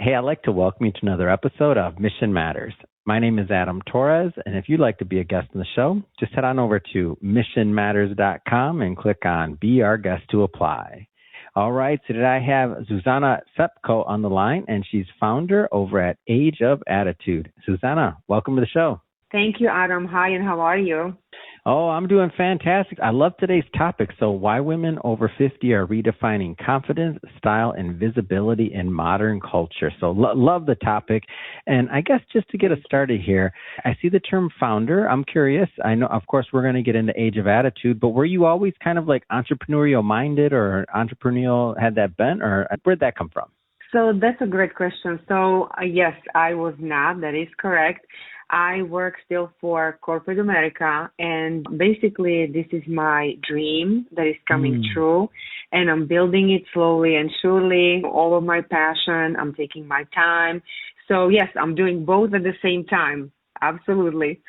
Hey, I'd like to welcome you to another episode of Mission Matters. My name is Adam Torres, and if you'd like to be a guest on the show, just head on over to missionmatters.com and click on Be Our Guest to apply. All right, so today I have Susanna Sepko on the line, and she's founder over at Age of Attitude. Susanna, welcome to the show. Thank you, Adam. Hi, and how are you? Oh, I'm doing fantastic. I love today's topic. So why women over 50 are redefining confidence, style, and visibility in modern culture. So love the topic. And I guess just to get us started here, I see the term founder. I'm curious. I know, of course, we're going to get into Age of Attitude, but were you always kind of like entrepreneurial minded or entrepreneurial, had that bent, or where'd that come from? So that's a great question. So yes, I was not. That is correct. I work still for corporate America, and basically this is my dream that is coming true, and I'm building it slowly and surely, all of my passion. I'm taking my time. So yes, I'm doing both at the same time. Absolutely.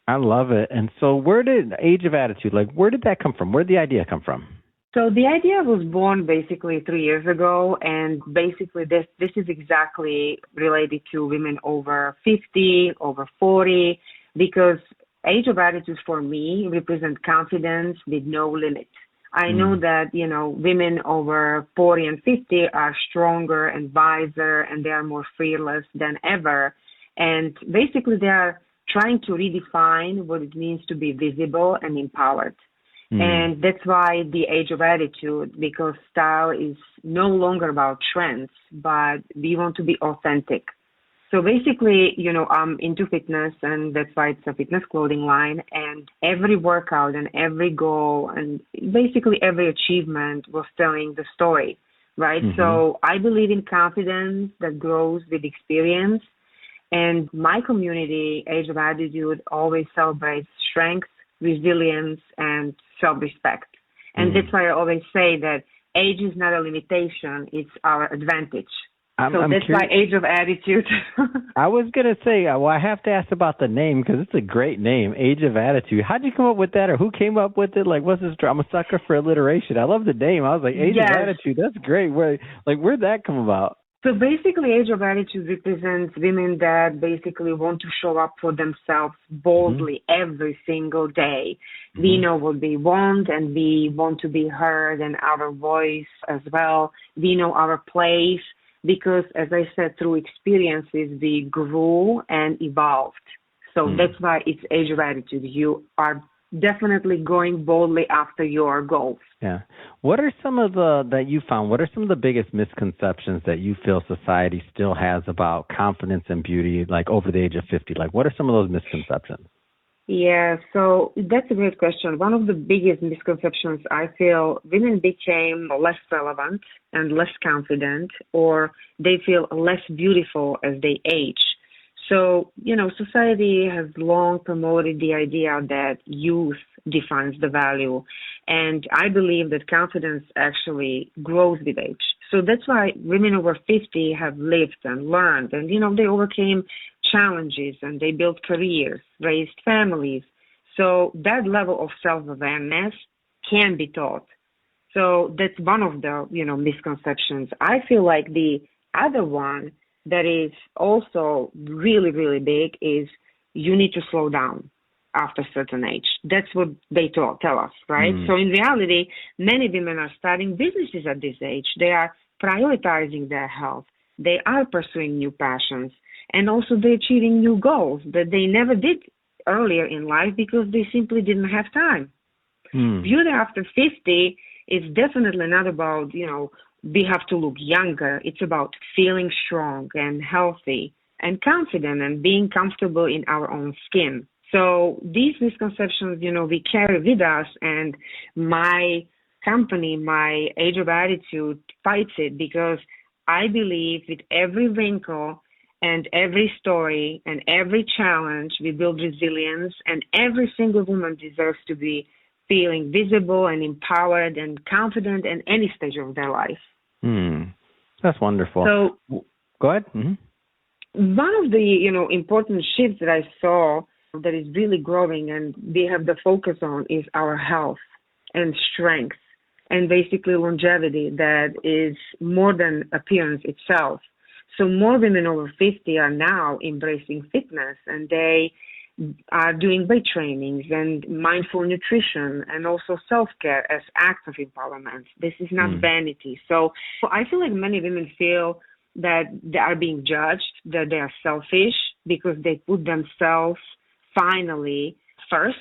I love it. And so where did Age of Attitude, where did that come from? Where did the idea come from? So the idea was born basically 3 years ago, and basically this is exactly related to women over 50, over 40, because Age of Attitude for me represents confidence with no limit. I know that, women over 40 and 50 are stronger and wiser, and they are more fearless than ever. And basically they are trying to redefine what it means to be visible and empowered. And that's why the Age of Attitude, because style is no longer about trends, but we want to be authentic. So basically, I'm into fitness, and that's why it's a fitness clothing line. And every workout and every goal and basically every achievement was telling the story, right? So I believe in confidence that grows with experience. And my community, Age of Attitude, always celebrates strength, resilience, and self-respect. And that's why I always say that age is not a limitation, it's our advantage. I'm that's curious. Why Age of Attitude. I was going to say, well, I have to ask about the name because it's a great name, Age of Attitude. How did you come up with that, or who came up with it? What's this? I'm a sucker for alliteration. I love the name. I was like, Age of Attitude, that's great. Where'd that come about? So basically, Age of Attitude represents women that basically want to show up for themselves boldly every single day. We know what we want, and we want to be heard, and our voice as well. We know our place because, as I said, through experiences, we grew and evolved. So that's why it's Age of Attitude. You are definitely going boldly after your goals. Yeah. What are some of that you found, what are some of the biggest misconceptions that you feel society still has about confidence and beauty, over the age of 50? What are some of those misconceptions? Yeah, so that's a great question. One of the biggest misconceptions, I feel women became less relevant and less confident, or they feel less beautiful as they age. So, society has long promoted the idea that youth defines the value. And I believe that confidence actually grows with age. So that's why women over 50 have lived and learned. And, they overcame challenges, and they built careers, raised families. So that level of self-awareness can be taught. So that's one of the, misconceptions. I feel like the other one that is also really, really big is you need to slow down after a certain age. That's what they tell us, right? So in reality, many women are starting businesses at this age. They are prioritizing their health. They are pursuing new passions. And also they're achieving new goals that they never did earlier in life because they simply didn't have time. Beauty after 50 is definitely not about, we have to look younger. It's about feeling strong and healthy and confident and being comfortable in our own skin. So these misconceptions, we carry with us, and my company, my Age of Attitude, fights it because I believe with every wrinkle and every story and every challenge, we build resilience, and every single woman deserves to be feeling visible and empowered and confident in any stage of their life. That's wonderful. So, go ahead. One of the, important shifts that I saw that is really growing and we have the focus on is our health and strength and basically longevity that is more than appearance itself. So more women over 50 are now embracing fitness, and they are doing weight trainings and mindful nutrition and also self-care as acts of empowerment. This is not vanity. So I feel like many women feel that they are being judged, that they are selfish because they put themselves finally first.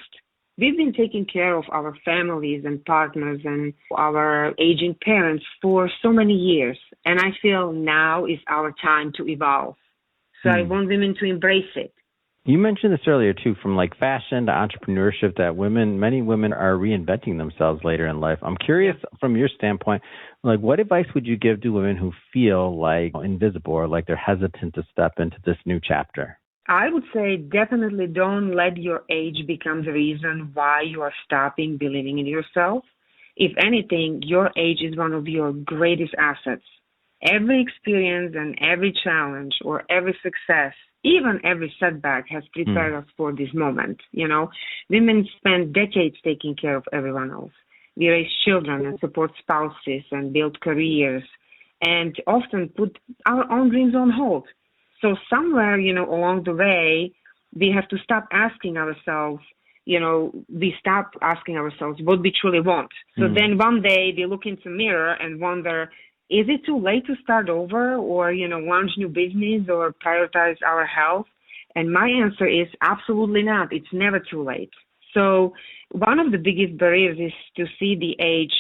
We've been taking care of our families and partners and our aging parents for so many years. And I feel now is our time to evolve. So I want women to embrace it. You mentioned this earlier, too, from like fashion to entrepreneurship, that many women are reinventing themselves later in life. I'm curious from your standpoint, like what advice would you give to women who feel like invisible or like they're hesitant to step into this new chapter? I would say definitely don't let your age become the reason why you are stopping believing in yourself. If anything, your age is one of your greatest assets. Every experience and every challenge or every success, even every setback, has prepared us for this moment. You know, women spend decades taking care of everyone else. We raise children and support spouses and build careers and often put our own dreams on hold. So somewhere, along the way, we have to stop asking ourselves, we stop asking ourselves what we truly want. So then one day we look into the mirror and wonder, is it too late to start over or, launch new business or prioritize our health? And my answer is absolutely not. It's never too late. So one of the biggest barriers is to see the age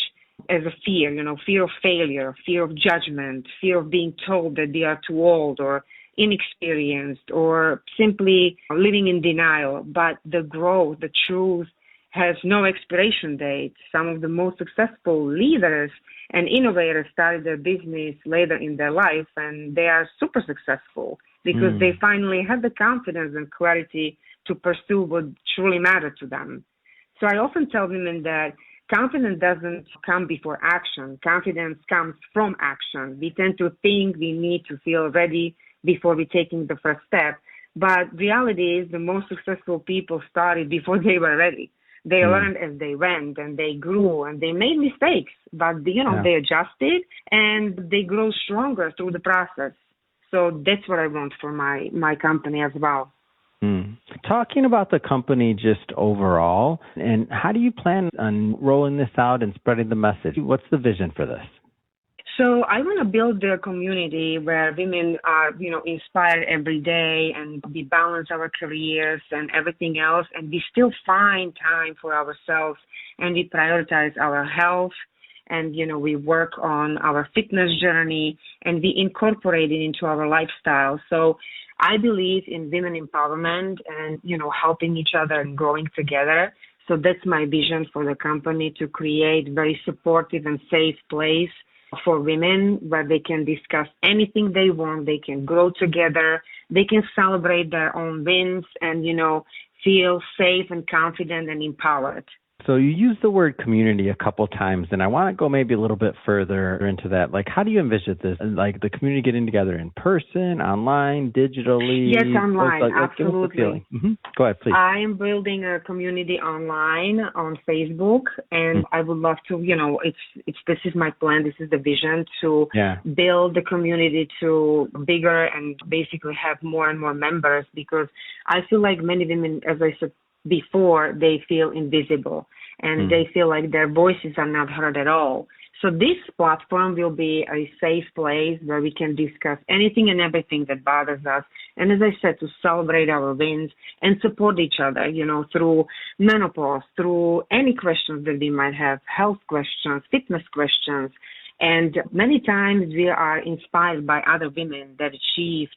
as a fear, fear of failure, fear of judgment, fear of being told that they are too old or inexperienced or simply living in denial. But the growth, the truth has no expiration date. Some of the most successful leaders and innovators started their business later in their life, and they are super successful because they finally had the confidence and clarity to pursue what truly mattered to them. So I often tell women that confidence doesn't come before action. Confidence comes from action. We tend to think we need to feel ready before we're taking the first step. But reality is the most successful people started before they were ready. They learned as they went and they grew and they made mistakes, but they adjusted and they grow stronger through the process. So that's what I want for my company as well. Talking about the company just overall, and how do you plan on rolling this out and spreading the message? What's the vision for this? So I want to build a community where women are, inspired every day and we balance our careers and everything else. And we still find time for ourselves and we prioritize our health and, we work on our fitness journey and we incorporate it into our lifestyle. So I believe in women empowerment and, helping each other and growing together. So that's my vision for the company, to create very supportive and safe place for women where they can discuss anything they want, they can grow together, they can celebrate their own wins and, feel safe and confident and empowered. So you used the word community a couple times, and I want to go maybe a little bit further into that. Like, how do you envision this? Like the community getting together in person, online, digitally? Yes, online, absolutely. Go ahead, please. I am building a community online on Facebook, and I would love to, this is my plan, this is the vision, to build the community to bigger and basically have more and more members, because I feel like many women, as I said before, they feel invisible and they feel like their voices are not heard at all. So this platform will be a safe place where we can discuss anything and everything that bothers us. And as I said, to celebrate our wins and support each other, through menopause, through any questions that we might have, health questions, fitness questions. And many times we are inspired by other women that achieved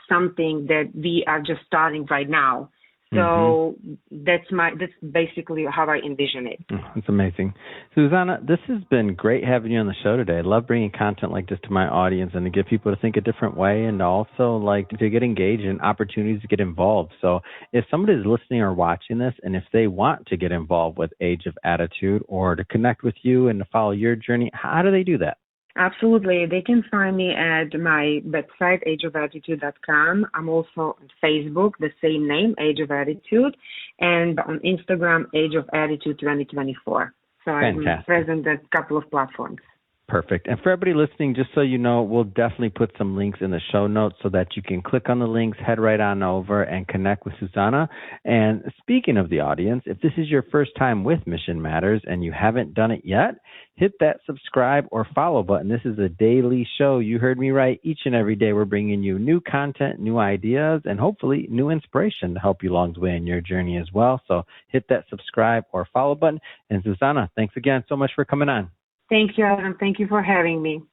something that we are just starting right now. So that's basically how I envision it. That's amazing. Susanna, this has been great having you on the show today. I love bringing content like this to my audience and to get people to think a different way and also like to get engaged and opportunities to get involved. So if somebody is listening or watching this and if they want to get involved with Age of Attitude or to connect with you and to follow your journey, how do they do that? Absolutely. They can find me at my website, ageofattitude.com. I'm also on Facebook, the same name, Age of Attitude, and on Instagram, Age of Attitude 2024. So I'm present at a couple of platforms. Perfect. And for everybody listening, just so you know, we'll definitely put some links in the show notes so that you can click on the links, head right on over and connect with Susanna. And speaking of the audience, if this is your first time with Mission Matters and you haven't done it yet, hit that subscribe or follow button. This is a daily show. You heard me right. Each and every day, we're bringing you new content, new ideas, and hopefully new inspiration to help you along the way in your journey as well. So hit that subscribe or follow button. And Susanna, thanks again so much for coming on. Thank you, Adam. Thank you for having me.